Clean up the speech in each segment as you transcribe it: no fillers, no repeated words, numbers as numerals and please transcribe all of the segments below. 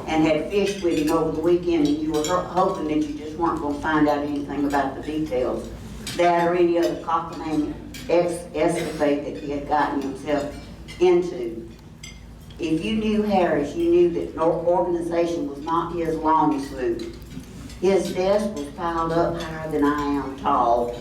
and had fished with him over the weekend, and you were hoping that you just weren't going to find out anything about the details, that or any other cockamamie escapade that he had gotten himself into. If you knew Harris, you knew that organization was not his long suit. His desk was piled up higher than I am tall.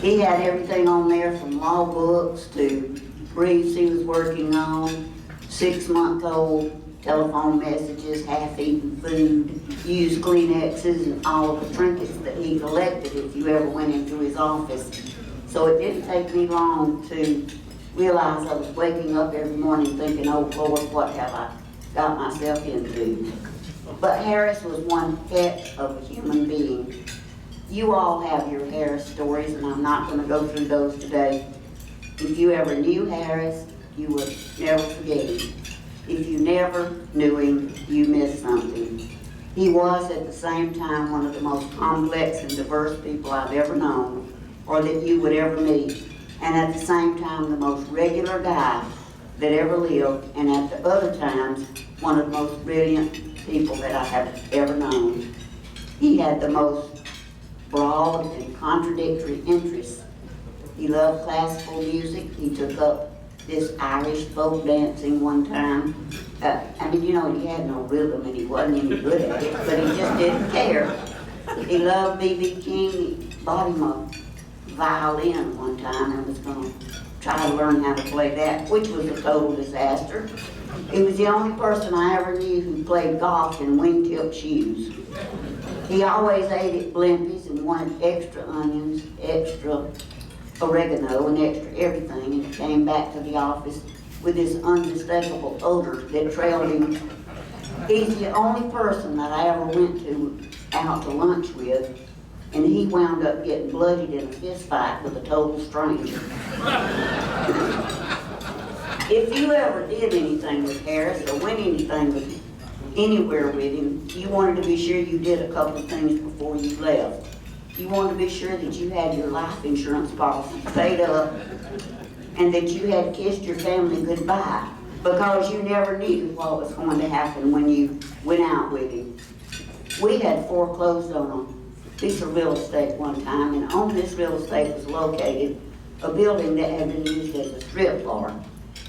He had everything on there from law books to briefs he was working on, 6-month-old telephone messages, half-eaten food, used Kleenexes, and all of the trinkets that he collected if you ever went into his office. So it didn't take me long to realize I was waking up every morning thinking, oh Lord, what have I got myself into? But Harris was one heck of a human being. You all have your Harris stories, and I'm not going to go through those today. If you ever knew Harris, you would never forget him. If you never knew him, you missed something. He was at the same time one of the most complex and diverse people I've ever known, or that you would ever meet, and at the same time the most regular guy that ever lived, and at the other times one of the most brilliant people that I have ever known. He had the most broad and contradictory interests. He loved classical music. He took up this Irish folk dancing one time. I mean, you know, he had no rhythm and he wasn't any good at it, but he just didn't care. He loved B.B. King. He bought him a violin one time and was going to try to learn how to play that, which was a total disaster. He was the only person I ever knew who played golf in wingtip shoes. He always ate at Blimpie's and wanted extra onions, extra oregano, and extra everything, and he came back to the office with this unmistakable odor that trailed him. He's the only person that I ever went out to lunch with, and he wound up getting bloodied in a fist fight with a total stranger. If you ever did anything with Harris or went anywhere with him, you wanted to be sure you did a couple of things before you left. You wanted to be sure that you had your life insurance policy paid up and that you had kissed your family goodbye, because you never knew what was going to happen when you went out with him. We had foreclosed on a piece of real estate one time, and on this real estate was located a building that had been used as a strip bar.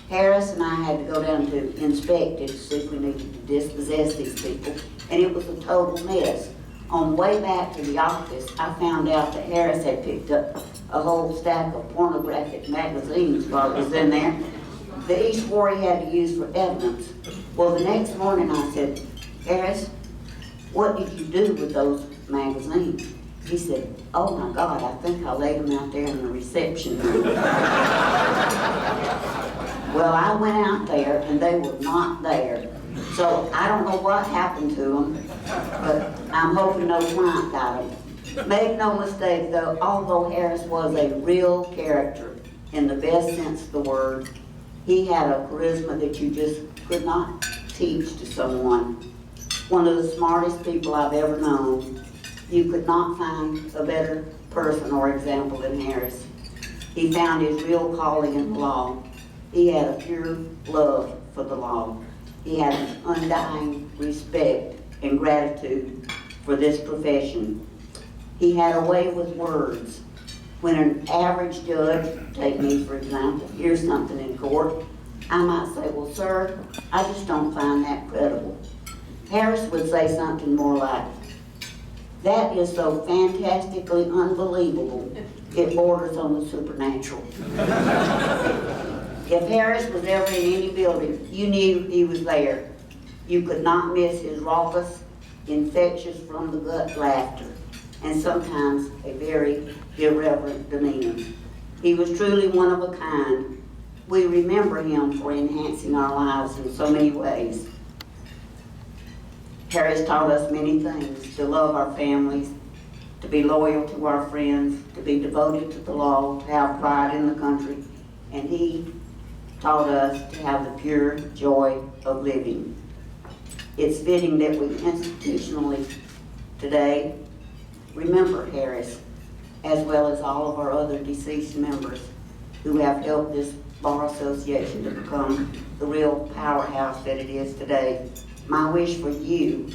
Harris and I had to go down to inspect it to see if we needed to dispossess these people, and it was a total mess. On the way back to the office, I found out that Harris had picked up a whole stack of pornographic magazines while he was in there that he swore he had to use for evidence. Well, the next morning I said, Harris, what did you do with those magazines? He said, oh my God, I think I laid them out there in the reception room. Well, I went out there and they were not there. So I don't know what happened to them, but I'm hoping no client got them. Make no mistake though, although Harris was a real character in the best sense of the word, he had a charisma that you just could not teach to someone. One of the smartest people I've ever known. You could not find a better person or example than Harris. He found his real calling in the law. He had a pure love for the law. He had an undying respect and gratitude for this profession. He had a way with words. When an average judge, take me for example, hears something in court, I might say, well, sir, I just don't find that credible. Harris would say something more like, that is so fantastically unbelievable, it borders on the supernatural. If Harris was ever in any building, you knew he was there. You could not miss his raucous, infectious from the gut laughter, and sometimes a very irreverent demeanor. He was truly one of a kind. We remember him for enhancing our lives in so many ways. Harris taught us many things: to love our families, to be loyal to our friends, to be devoted to the law, to have pride in the country, and he taught us to have the pure joy of living. It's fitting that we institutionally today remember Harris, as well as all of our other deceased members who have helped this Bar Association to become the real powerhouse that it is today. my wish for you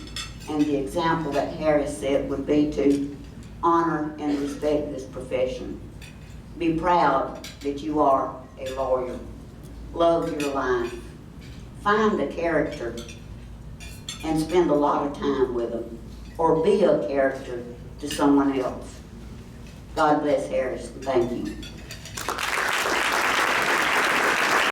and the example that Harris set would be to honor and respect this profession. Be proud that you are a lawyer. Love your life. Find a character and spend a lot of time with them, or be a character to someone else. God bless Harris. Thank you.